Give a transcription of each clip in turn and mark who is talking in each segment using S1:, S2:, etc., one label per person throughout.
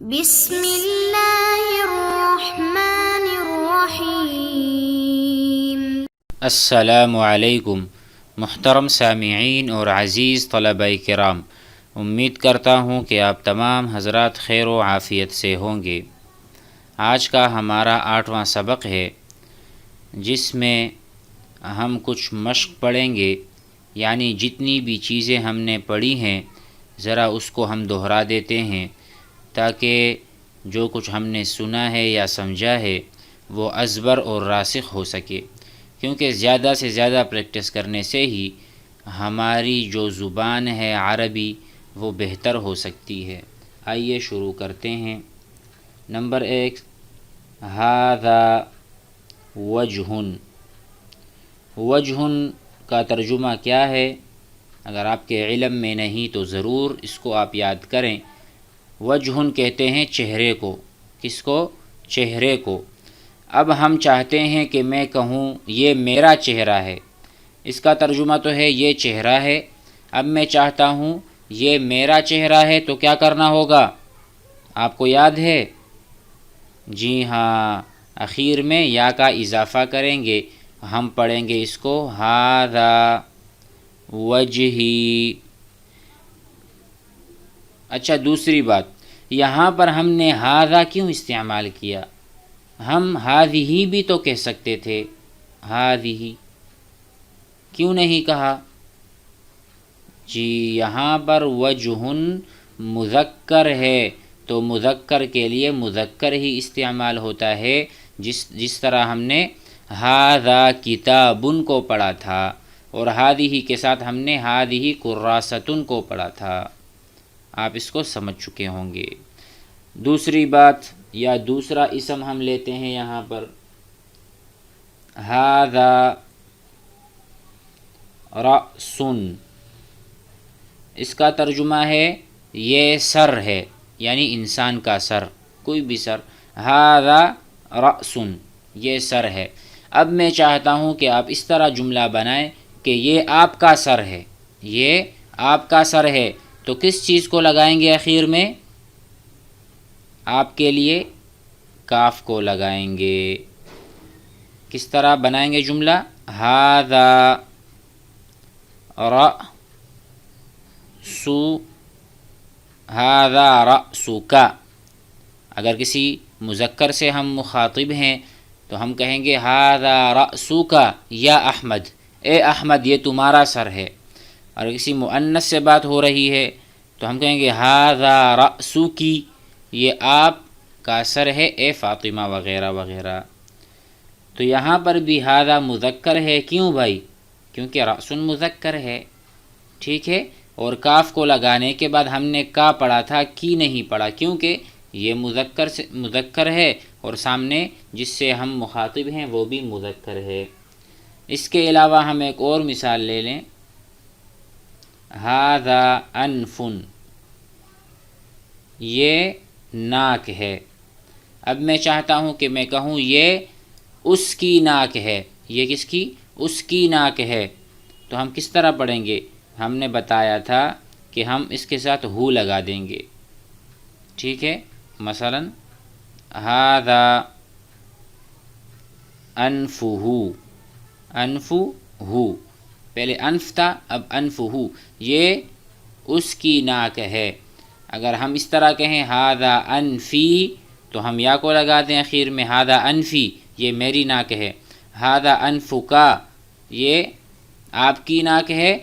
S1: بسم اللہ الرحمن الرحیم۔
S2: السلام علیکم محترم سامعین اور عزیز طلبہ کرام، امید کرتا ہوں کہ آپ تمام حضرات خیر و عافیت سے ہوں گے۔ آج کا ہمارا 8واں سبق ہے، جس میں ہم کچھ مشق پڑھیں گے، یعنی جتنی بھی چیزیں ہم نے پڑھی ہیں ذرا اس کو ہم دہرا دیتے ہیں تاکہ جو کچھ ہم نے سنا ہے یا سمجھا ہے وہ ازبر اور راسخ ہو سکے، کیونکہ زیادہ سے زیادہ پریکٹس کرنے سے ہی ہماری جو زبان ہے عربی وہ بہتر ہو سکتی ہے۔ آئیے شروع کرتے ہیں۔ نمبر 1، ھذا وجہ۔ وجہ کا ترجمہ کیا ہے؟ اگر آپ کے علم میں نہیں تو ضرور اس کو آپ یاد کریں۔ وجہ کہتے ہیں چہرے کو۔ کس کو؟ چہرے کو۔ اب ہم چاہتے ہیں کہ میں کہوں یہ میرا چہرہ ہے، اس کا ترجمہ تو ہے یہ چہرہ ہے۔ اب میں چاہتا ہوں یہ میرا چہرہ ہے تو کیا کرنا ہوگا؟ آپ کو یاد ہے؟ جی ہاں، اخیر میں یا کا اضافہ کریں گے، ہم پڑھیں گے اس کو ھذا وجہی۔ اچھا، دوسری بات، یہاں پر ہم نے ھذا کیوں استعمال کیا؟ ہم ھذہ بھی تو کہہ سکتے تھے، ھذہ کیوں نہیں کہا؟ جی، یہاں پر وجہ مذکر ہے تو مذکر کے لیے مذکر ہی استعمال ہوتا ہے، جس طرح ہم نے ھذا کتاب کو پڑھا تھا اور ھذہ کے ساتھ ہم نے ھذہ کراست کو پڑھا تھا۔ آپ اس کو سمجھ چکے ہوں گے۔ دوسری بات یا دوسرا اسم ہم لیتے ہیں یہاں پر، ھذا رأس۔ اس کا ترجمہ ہے یہ سر ہے، یعنی انسان کا سر، کوئی بھی سر۔ ھذا رأس، یہ سر ہے۔ اب میں چاہتا ہوں کہ آپ اس طرح جملہ بنائیں کہ یہ آپ کا سر ہے، یہ آپ کا سر ہے، تو کس چیز کو لگائیں گے اخیر میں؟ آپ کے لیے کاف کو لگائیں گے۔ کس طرح بنائیں گے جملہ؟ ھذا رأس، ھذا رأسک۔ اگر کسی مذکر سے ہم مخاطب ہیں تو ہم کہیں گے ھذا رأسک یا احمد، اے احمد یہ تمہارا سر ہے۔ اور کسی مؤنث سے بات ہو رہی ہے تو ہم کہیں گے ھذا رأسکی، یہ آپ کا سر ہے اے فاطمہ، وغیرہ وغیرہ۔ تو یہاں پر بھی ھذا مذکر ہے، کیوں بھائی؟ کیونکہ رأس مذکر ہے، ٹھیک ہے۔ اور کاف کو لگانے کے بعد ہم نے کا پڑھا تھا، کی نہیں پڑھا، کیونکہ یہ مذکر ہے اور سامنے جس سے ہم مخاطب ہیں وہ بھی مذکر ہے۔ اس کے علاوہ ہم ایک اور مثال لے لیں، ھذا انف، یہ ناک ہے۔ اب میں چاہتا ہوں کہ میں کہوں یہ اس کی ناک ہے، یہ کس کی؟ اس کی ناک ہے، تو ہم کس طرح پڑھیں گے؟ ہم نے بتایا تھا کہ ہم اس کے ساتھ ہو لگا دیں گے، ٹھیک ہے۔ مثلا ھذا انفہ، انفہ، پہلے انف تھا اب انفہ، یہ اس کی ناک ہے۔ اگر ہم اس طرح کہیں ھذا انفی تو ہم یا کو لگا دیں اخیر میں، ھذا انفی یہ میری ناک ہے۔ ھذا انفکا، یہ آپ کی ناک ہے،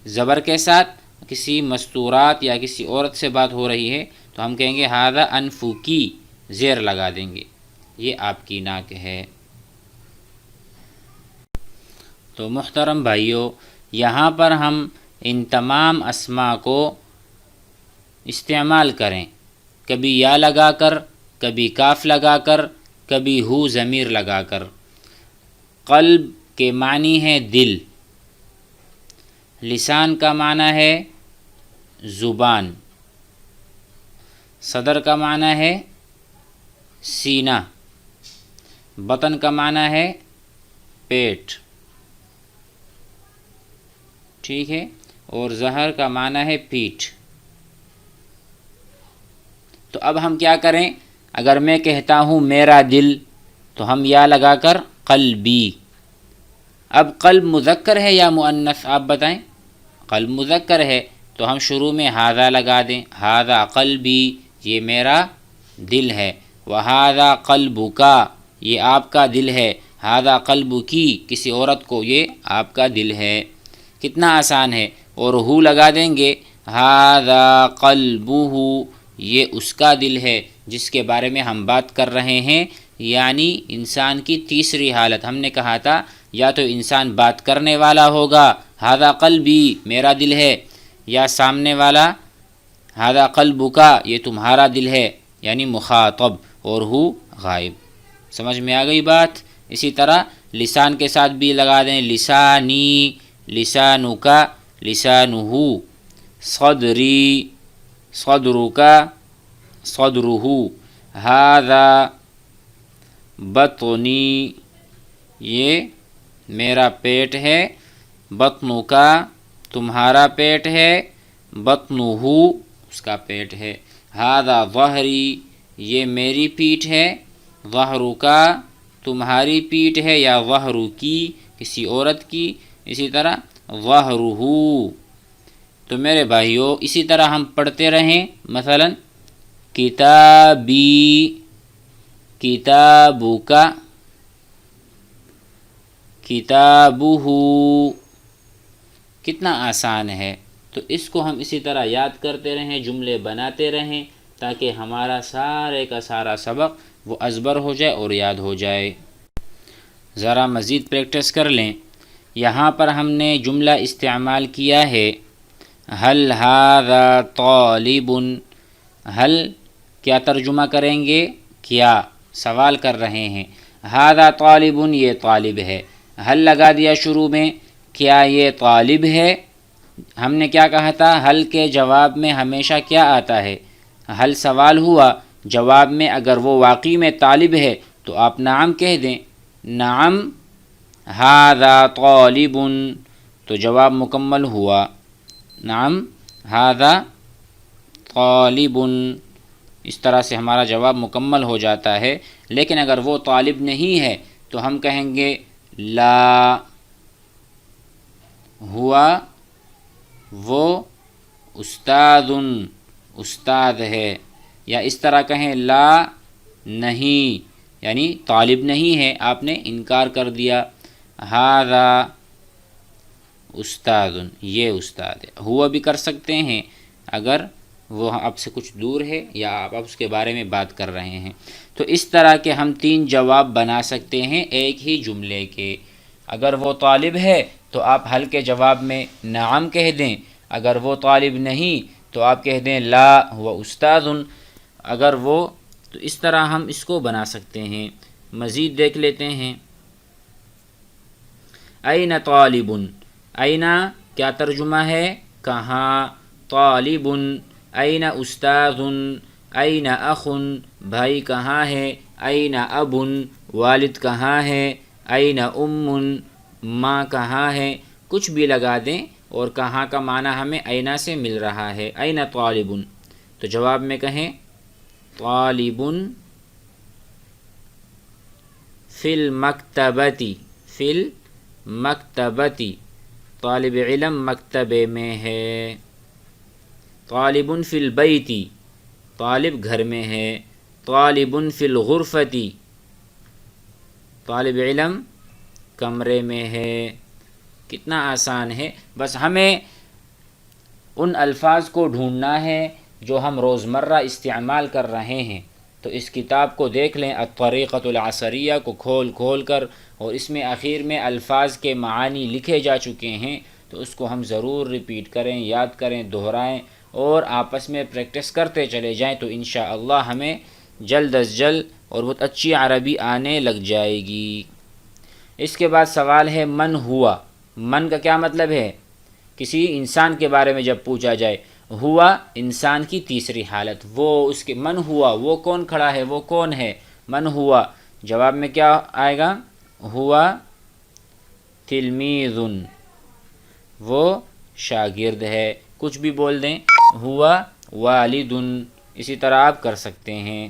S2: زبر کے ساتھ کسی مستورات یا کسی عورت سے بات ہو رہی ہے تو ہم کہیں گے ھذا انفکی، زیر لگا دیں گے، یہ آپ کی ناک ہے۔ تو محترم بھائیوں، یہاں پر ہم ان تمام اسماء کو استعمال کریں، کبھی یا لگا کر، کبھی کاف لگا کر، کبھی ہو ضمیر لگا کر۔ قلب کے معنی ہے دل، لسان کا معنی ہے زبان، صدر کا معنی ہے سینہ، بطن کا معنی ہے پیٹ، ٹھیک ہے، اور ظہر کا معنی ہے پیٹھ۔ تو اب ہم کیا کریں؟ اگر میں کہتا ہوں میرا دل تو ہم یا لگا کر قلبی. اب قلب مذکر ہے یا مؤنث آپ بتائیں؟ قلب مذکر ہے تو ہم شروع میں ھذا لگا دیں، ھذا قلبی یہ میرا دل ہے، وھذا قلبک یہ آپ کا دل ہے، ھذا قلبکی کسی عورت کو یہ آپ کا دل ہے. کتنا آسان ہے. اور ہو لگا دیں گے، ھذا قلبہ یہ اس کا دل ہے جس کے بارے میں ہم بات کر رہے ہیں، یعنی انسان کی تیسری حالت. ہم نے کہا تھا یا تو انسان بات کرنے والا ہوگا ھذا قلبی میرا دل ہے، یا سامنے والا ھذا قلبک یہ تمہارا دل ہے یعنی مخاطب، اور ہو غائب. سمجھ میں آ گئی بات؟ اسی طرح لسان کے ساتھ بھی لگا دیں، لسانی لسانک لسانہ، صدری صدرک صدرہ، ھذا بطنی یہ میرا پیٹ ہے، بطنک تمہارا پیٹ ہے، بطنہ اس کا پیٹ ہے، ھذا ظہری یہ میری پیٹھ ہے، ظہرک تمہاری پیٹھ ہے یا ظہرکی کسی عورت کی، اسی طرح ظہرہ. تو میرے بھائیوں اسی طرح ہم پڑھتے رہیں. مثلا کتابی کتابک کتابہ، کتنا آسان ہے. تو اس کو ہم اسی طرح یاد کرتے رہیں، جملے بناتے رہیں تاکہ ہمارا سارے کا سارا سبق وہ ازبر ہو جائے اور یاد ہو جائے. ذرا مزید پریکٹس کر لیں. یہاں پر ہم نے جملہ استعمال کیا ہے هل هذا طالب. هل کیا ترجمہ کریں گے؟ کیا سوال کر رہے ہیں. هذا طالب یہ طالب ہے، هل لگا دیا شروع میں، کیا یہ طالب ہے؟ ہم نے کیا کہا تھا؟ هل کے جواب میں ہمیشہ کیا آتا ہے؟ هل سوال ہوا، جواب میں اگر وہ واقعی میں طالب ہے تو آپ نعم کہہ دیں، نعم ھذا طالب، تو جواب مکمل ہوا، نعم ھذا طالب. اس طرح سے ہمارا جواب مکمل ہو جاتا ہے. لیکن اگر وہ طالب نہیں ہے تو ہم کہیں گے لا ہوا وہ استاذ استاد ہے، یا اس طرح کہیں لا نہیں یعنی طالب نہیں ہے، آپ نے انکار کر دیا، ھذا استاذ یہ استاد ہے. ہوا بھی کر سکتے ہیں اگر وہ آپ سے کچھ دور ہے یا آپ اس کے بارے میں بات کر رہے ہیں. تو اس طرح کے ہم 3 جواب بنا سکتے ہیں ایک ہی جملے کے. اگر وہ طالب ہے تو آپ حل کے جواب میں نعم کہہ دیں، اگر وہ طالب نہیں تو آپ کہہ دیں لا ہوا استاذ. اگر وہ تو اس طرح ہم اس کو بنا سکتے ہیں. مزید دیکھ لیتے ہیں. این طالب، این کیا ترجمہ ہے؟ کہاں، طالب این استاذ، این اخ بھائی کہاں ہے، این اب والد کہاں ہے، این ماں کہاں ہے. کچھ بھی لگا دیں اور کہاں کا معنی ہمیں اینا سے مل رہا ہے. این طالب تو جواب میں کہیں طالب فی المکتبتی، فی المکتبتی طالب علم مکتبے میں ہے. طالب فی البیتی طالب گھر میں ہے. طالب فی الغرفتی طالب علم کمرے میں ہے. کتنا آسان ہے. بس ہمیں ان الفاظ کو ڈھونڈنا ہے جو ہم روزمرہ استعمال کر رہے ہیں. تو اس کتاب کو دیکھ لیں الطریقۃ العصریہ کو کھول کھول کر، اور اس میں آخر میں الفاظ کے معانی لکھے جا چکے ہیں، تو اس کو ہم ضرور ریپیٹ کریں، یاد کریں، دہرائیں اور آپس میں پریکٹس کرتے چلے جائیں. تو انشاءاللہ ہمیں جلد از جلد اور بہت اچھی عربی آنے لگ جائے گی. اس کے بعد سوال ہے من ہوا. من کا کیا مطلب ہے؟ کسی انسان کے بارے میں جب پوچھا جائے، ہوا انسان کی تیسری حالت، وہ اس کے من ہوا وہ کون کھڑا ہے، وہ کون ہے. من ہوا جواب میں کیا آئے گا؟ ہوا تلمیذ وہ شاگرد ہے. کچھ بھی بول دیں. ہوا والد اسی طرح آپ کر سکتے ہیں